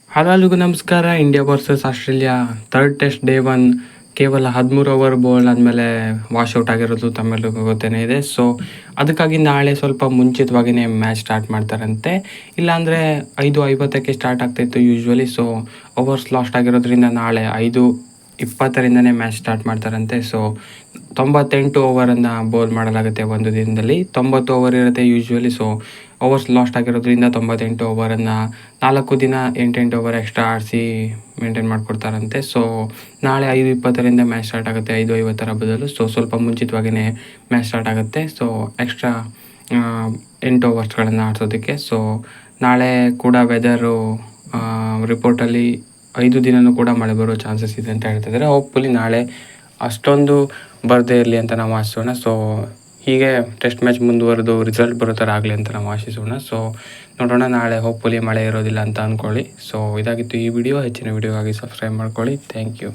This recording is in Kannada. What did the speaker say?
ಹಲೋ ಎಲ್ರಿಗೂ ನಮಸ್ಕಾರ. India versus Australia third test day 1 ಕೇವಲ 13 ಓವರ್ ಬಾಲ್ ಆದಮೇಲೆ ವಾಶೌಟ್ ಆಗಿರೋದು ತಮ್ಮೆಲ್ಲರಿಗೂ ಗೊತ್ತೇ ಇದೆ. ಸೊ ಅದಕ್ಕಾಗಿ ನಾಳೆ ಸ್ವಲ್ಪ ಮುಂಚಿತವಾಗಿಯೇ ಮ್ಯಾಚ್ ಸ್ಟಾರ್ಟ್ ಮಾಡ್ತಾರಂತೆ. ಇಲ್ಲಾಂದರೆ 5:50ಕ್ಕೆ ಸ್ಟಾರ್ಟ್ ಆಗ್ತಾಯಿತ್ತು ಯೂಶ್ವಲಿ. ಸೊ ಓವರ್ಸ್ ಲಾಸ್ಟ್ ಆಗಿರೋದ್ರಿಂದ ನಾಳೆ 5:20ರಿಂದನೇ ಮ್ಯಾಚ್ ಸ್ಟಾರ್ಟ್ ಮಾಡ್ತಾರಂತೆ. ಸೊ 98 ಓವರನ್ನು ಬೌಲ್ ಮಾಡಲಾಗುತ್ತೆ ಒಂದು ದಿನದಲ್ಲಿ. 90 ಓವರ್ ಇರುತ್ತೆ ಯೂಶ್ವಲಿ. ಸೊ ಓವರ್ಸ್ ಲಾಸ್ಟ್ ಆಗಿರೋದ್ರಿಂದ 98 ಓವರನ್ನು 4 ದಿನ 8 ಓವರ್ ಎಕ್ಸ್ಟ್ರಾ ಆಡಿಸಿ ಮೇಂಟೈನ್ ಮಾಡಿಕೊಡ್ತಾರಂತೆ. ಸೊ ನಾಳೆ 5:20ರಿಂದ ಮ್ಯಾಚ್ ಸ್ಟಾರ್ಟ್ ಆಗುತ್ತೆ, 5:50 ಬದಲು. ಸೊ ಸ್ವಲ್ಪ ಮುಂಚಿತವಾಗಿಯೇ ಮ್ಯಾಚ್ ಸ್ಟಾರ್ಟ್ ಆಗುತ್ತೆ. So extra 8 ಓವರ್ಸ್ಗಳನ್ನು ಆಡಿಸೋದಕ್ಕೆ. ಸೊ ನಾಳೆ ಕೂಡ ವೆದರು ರಿಪೋರ್ಟಲ್ಲಿ 5 ದಿನವೂ ಕೂಡ ಮಳೆ ಬರೋ ಚಾನ್ಸಸ್ ಇದೆ ಅಂತ ಹೇಳ್ತಿದ್ದಾರೆ. ಹೋಪ್ಫುಲಿ ನಾಳೆ ಅಷ್ಟೊಂದು ಬರದೇ ಇರಲಿ ಅಂತ ನಾವು ಆಶಿಸೋಣ. ಸೊ ಹೀಗೆ ಟೆಸ್ಟ್ ಮ್ಯಾಚ್ ಮುಂದುವರೆದು ರಿಸಲ್ಟ್ ಬರೋ ಥರ ಆಗಲಿ ಅಂತ ನಾವು ಆಶಿಸೋಣ. ಸೊ ನೋಡೋಣ, ನಾಳೆ ಹೋಪ್ಫುಲಿ ಮಳೆ ಇರೋದಿಲ್ಲ ಅಂತ ಅಂದ್ಕೊಳ್ಳಿ. ಸೊ ಇದಾಗಿತ್ತು ಈ ವಿಡಿಯೋ. ಹೆಚ್ಚಿನ ವಿಡಿಯೋಗಾಗಿ ಸಬ್ಸ್ಕ್ರೈಬ್ ಮಾಡ್ಕೊಳ್ಳಿ. Thank you.